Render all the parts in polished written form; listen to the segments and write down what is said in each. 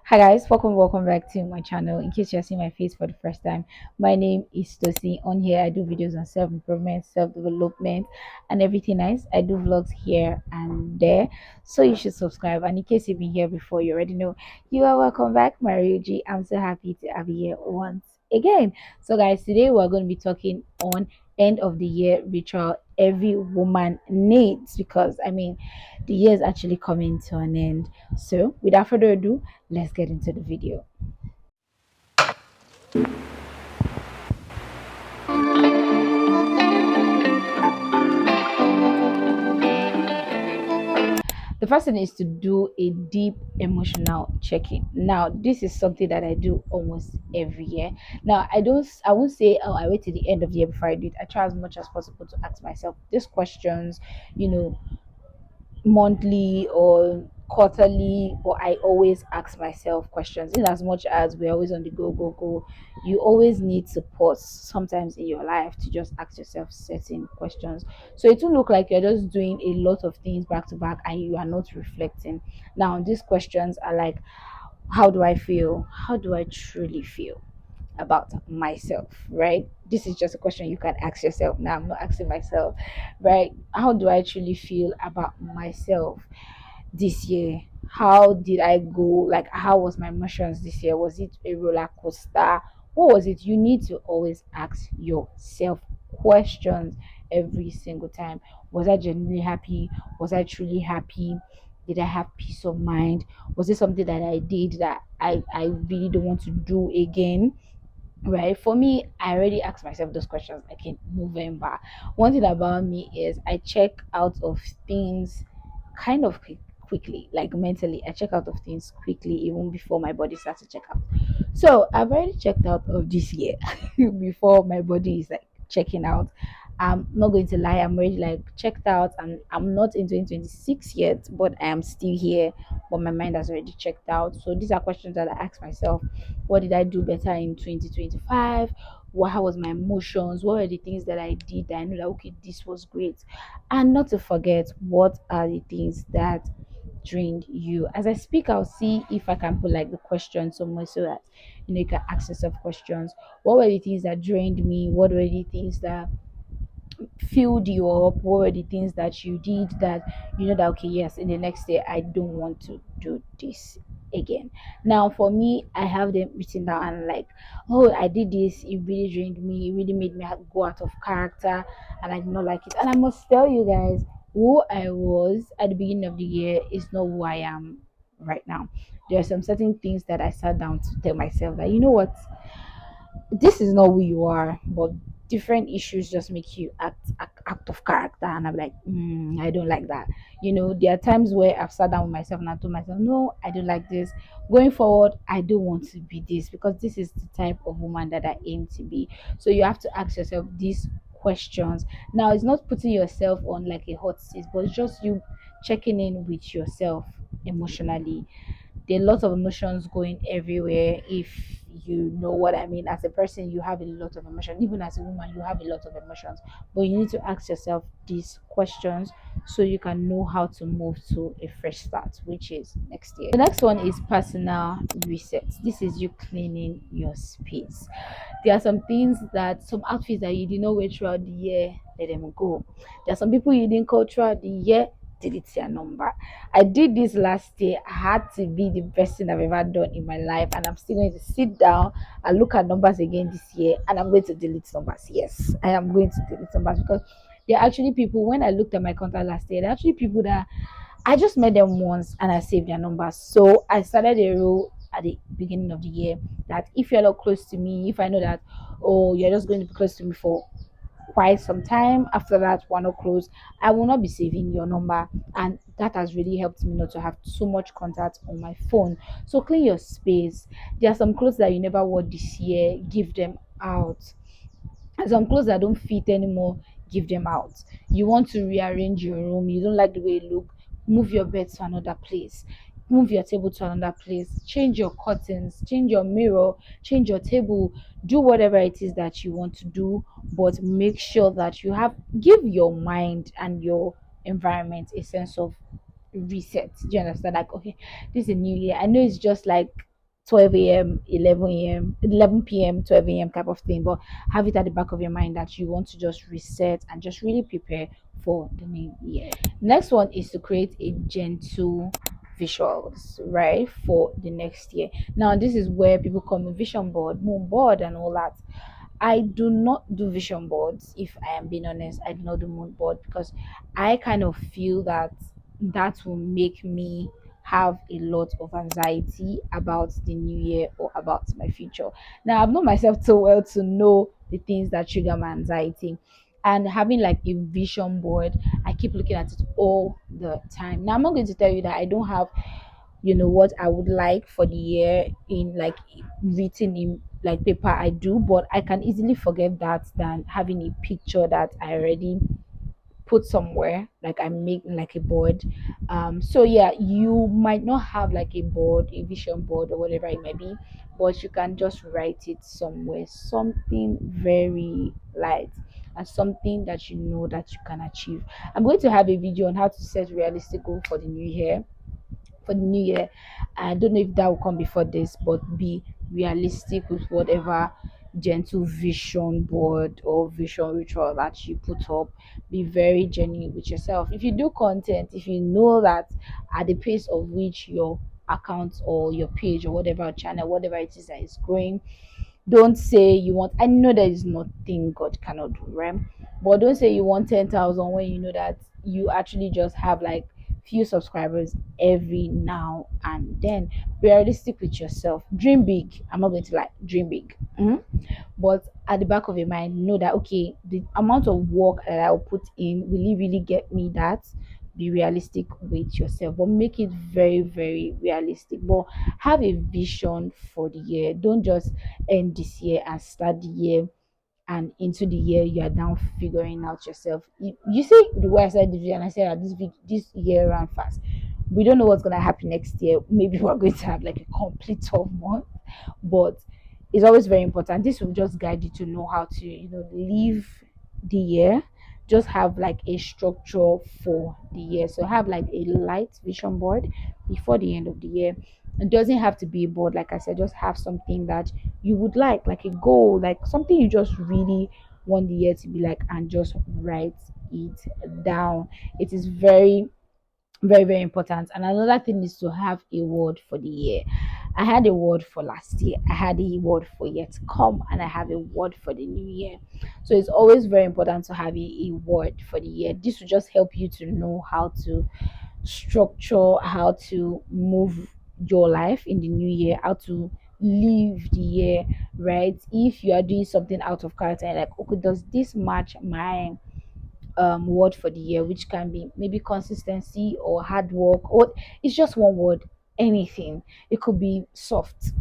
Hi guys, welcome back to my channel. In case you're seeing my face for the first time, my name is Tosi. On here I do videos on self-improvement, self-development and everything nice. I do vlogs here and there. So you should subscribe, and in case you've been here before, you already know you are welcome back, my G. I'm so happy to have you here once again. So guys, today we're going to be talking on end of the year ritual every woman needs, because the year is actually coming to an end. So without further ado, let's get into the video. The first thing is to do a deep emotional check-in. Now, this is something that I do almost every year. Now, I won't say, oh, I wait till the end of the year before I do it. I try as much as possible to ask myself these questions, you know, monthly or quarterly, but I always ask myself questions. In as much as we're always on the go, you always need to pause sometimes in your life to just ask yourself certain questions. So it will look like you're just doing a lot of things back to back and you are not reflecting. Now, these questions are like, how do I feel? How do I truly feel about myself, right? This is just a question you can ask yourself. Now, I'm not asking myself, right? How do I truly feel about myself this year? How did I go? Like, how was my emotions this year? Was it a roller coaster? What was it? You need to always ask yourself questions every single time. Was I genuinely happy? Was I truly happy? Did I have peace of mind? Was it something that I did that I really don't want to do again? Right, for me, I already asked myself those questions like in November. One thing about me is I check out of things kind of quickly, like mentally. I check out of things quickly even before my body starts to check out. So I've already checked out of this year before my body is like checking out. I'm not going to lie, I'm already like checked out, and I'm not in 2026 yet, but I am still here, but my mind has already checked out. So these are questions that I ask myself. What did I do better in 2025? How was my emotions? What were the things that I did that I know that okay, this was great? And not to forget, what are the things that drained you? As I speak, I'll see if I can put like the question somewhere so that you can ask yourself questions. What were the things that drained me? What were the things that filled you up? What were the things that you did that you know that okay, yes, in the next day I don't want to do this again? Now for me, I have them written down and like, oh, I did this, it really drained me, it really made me go out of character, and I did not like it. And I must tell you guys, who I was at the beginning of the year is not who I am right now. There are some certain things that I sat down to tell myself that you know what, this is not who you are, but different issues just make you act of character. And I'm like, I don't like that. There are times where I've sat down with myself and I told myself, no, I don't like this. Going forward, I don't want to be this, because this is the type of woman that I aim to be. So you have to ask yourself these questions. Now, it's not putting yourself on like a hot seat, but it's just you checking in with yourself emotionally. There are lots of emotions going everywhere. If you know what I mean, as a person you have a lot of emotion, even as a woman you have a lot of emotions, but you need to ask yourself these questions so you can know how to move to a fresh start, which is next year. The next one is personal reset. This is you cleaning your space. There are some outfits that you did not wear throughout the year, let them go. There are some people you didn't call throughout the year, delete your number. I did this last year. I had to be the best thing I've ever done in my life, and I'm still going to sit down and look at numbers again this year, and I'm going to delete numbers. Yes, I am going to delete numbers, because there are actually people, when I looked at my contact last year, there are actually people that I just met them once and I saved their numbers. So I started a rule at the beginning of the year that if you're not close to me, if I know that, oh, you're just going to be close to me for quite some time, after that we're not close, I will not be saving your number. And that has really helped me not to have so much contact on my phone. So clean your space. There are some clothes that you never wore this year, give them out. And some clothes that don't fit anymore, give them out. You want to rearrange your room, you don't like the way it look, move your bed to another place, move your table to another place, change your curtains, change your mirror, change your table, do whatever it is that you want to do, but make sure that you have give your mind and your environment a sense of reset. Do you understand? Like, okay, this is a new year. I know it's just like 12 a.m., 11 a.m., 11 p.m., 12 a.m. type of thing, but have it at the back of your mind that you want to just reset and just really prepare for the new year. Next one is to create a gentle visuals, right, for the next year. Now, this is where people come with vision board, moon board, and all that. I do not do vision boards. If I am being honest, I do not do mood board because I kind of feel that that will make me have a lot of anxiety about the new year or about my future. Now, I've known myself so well to know the things that trigger my anxiety. And having like a vision board, I keep looking at it all the time. Now, I'm not going to tell you that I don't have, what I would like for the year in like written in like paper. I do, but I can easily forget that than having a picture that I already put somewhere, like I make like a board. So yeah, you might not have like a board, a vision board or whatever it might be, but you can just write it somewhere, something very light and something that you know that you can achieve. I'm going to have a video on how to set realistic goal for the new year. I don't know if that will come before this, but be realistic with whatever gentle vision board or vision ritual that you put up. Be very genuine with yourself. If you do content, if you know that at the pace of which your account or your page or whatever channel, whatever it is that is growing, don't say you want, I know there is nothing God cannot do, right? But don't say you want 10,000 when you know that you actually just have like few subscribers every now and then. Be realistic with yourself. Dream big. I'm not going to like dream big. But at the back of your mind, know that okay, the amount of work that I'll put in will it really get me that? Be realistic with yourself, but make it very, very realistic. But have a vision for the year. Don't just end this year and start the year, and into the year you are now figuring out yourself. You see the way I said the year, and I said that this year ran fast. We don't know what's gonna happen next year. Maybe we're going to have like a complete 12 months, but it's always very important. This will just guide you to know how to, live the year. Just have like a structure for the year. So have like a light vision board before the end of the year. It doesn't have to be a board, like I said, just have something that you would like a goal, like something you just really want the year to be like, and just write it down. It is very, very, very important. And another thing is to have a word for the year. I had a word for last year, I had a word for yet to come, and I have a word for the new year. So it's always very important to have a word for the year. This will just help you to know how to structure, how to move your life in the new year, how to live the year, right? If you are doing something out of character and like, okay, does this match my word for the year, which can be maybe consistency or hard work, or it's just one word, anything. It could be soft.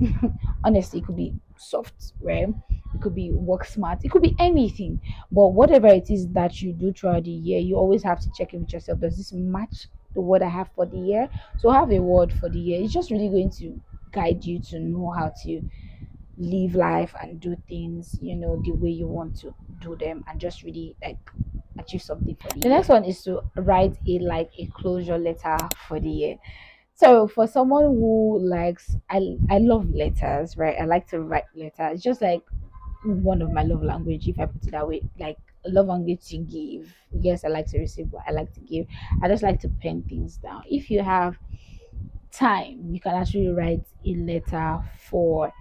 Honestly, it could be soft, right? It could be work smart, it could be anything. But whatever it is that you do throughout the year, you always have to check in with yourself. Does this match the word I have for the year? So have a word for the year. It's just really going to guide you to know how to live life and do things, the way you want to do them, and just really like achieve something for the year. Next one is to write a closure letter for the year. So for someone who likes, I love letters, right? I like to write letters. It's just like one of my love language, if I put it that way. Like love language to give. Yes, I like to receive, but I like to give. I just like to pen things down. If you have time, you can actually write a letter for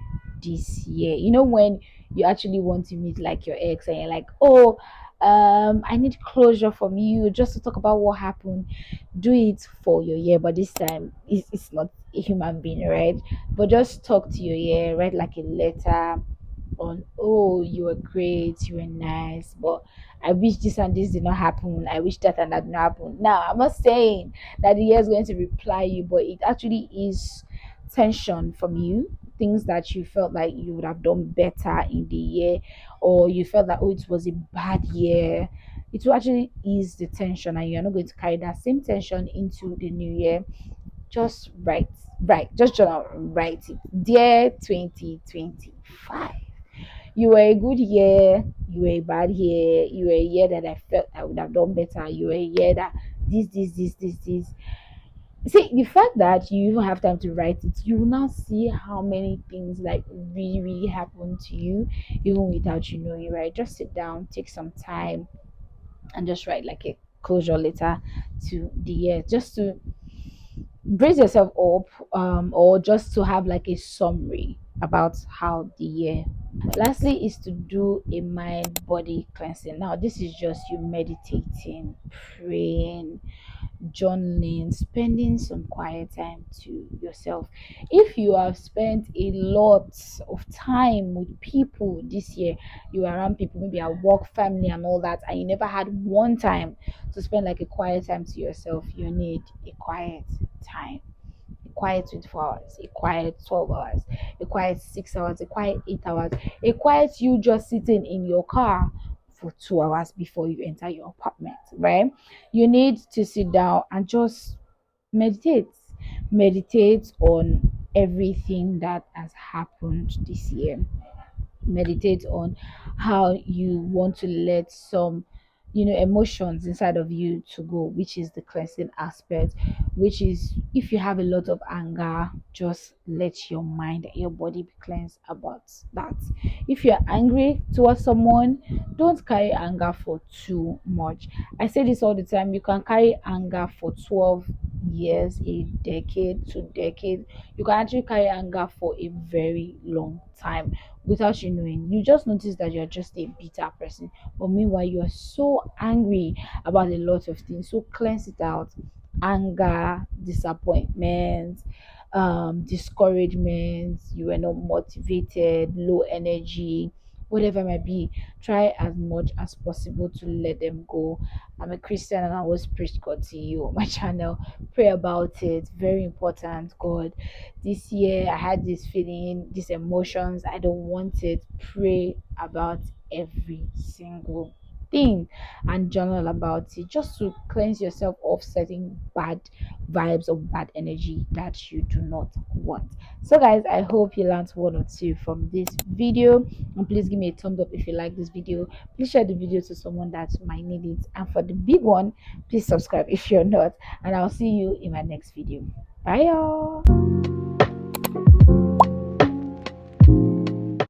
this year. When you actually want to meet like your ex and you're like, oh, I need closure from you just to talk about what happened. Do it for your year, but this time it's not a human being, right? But just talk to your year, write like a letter on, oh, you were great, you were nice, but I wish this and this did not happen, I wish that and that did not happen. Now, I'm not saying that the year is going to reply you, but it actually is tension from you, things that you felt like you would have done better in the year, or you felt that, oh, it was a bad year. It will actually ease the tension, and you're not going to carry that same tension into the new year. Just write, just journal, write it. Dear 2025, you were a good year, you were a bad year, you were a year that I felt I would have done better, you were a year that this, See, the fact that you even have time to write it, you will now see how many things like really, really happen to you, even without you knowing, right? Just sit down, take some time, and just write like a closure letter to the year, just to brace yourself up, or just to have like a summary about how the year. Lastly, is to do a mind body cleansing. Now, this is just you meditating, praying, journaling, spending some quiet time to yourself. If you have spent a lot of time with people this year, you are around people, maybe at work, family, and all that, and you never had one time to spend like a quiet time to yourself, you need a quiet time. A quiet 24 hours, a quiet 12 hours, a quiet 6 hours, a quiet 8 hours, a quiet you just sitting in your car for 2 hours before you enter your apartment, right? You need to sit down and just meditate. Meditate on everything that has happened this year. Meditate on how you want to let some emotions inside of you to go, which is the cleansing aspect. Which is, if you have a lot of anger, just let your mind and your body be cleansed about that. If you're angry towards someone, don't carry anger for too much. I say this all the time: you can carry anger for 12 years, a decade, 2 decades. You can actually carry anger for a very long time without you knowing. You just notice that you're just a bitter person, but meanwhile you're so angry about a lot of things. So cleanse it out. Anger, disappointment, discouragement, you were not motivated, low energy, whatever it might be. Try as much as possible to let them go. I'm a Christian and I always preach God to you on my channel. Pray about it. Very important. God, this year I had this feeling, these emotions, I don't want it. Pray about every single thing and journal about it, just to cleanse yourself of certain bad vibes or bad energy that you do not want. So guys, I hope you learned one or two from this video, and please give me a thumbs up if you like this video. Please share the video to someone that might need it, and for the big one, please subscribe if you're not, and I'll see you in my next video. Bye y'all.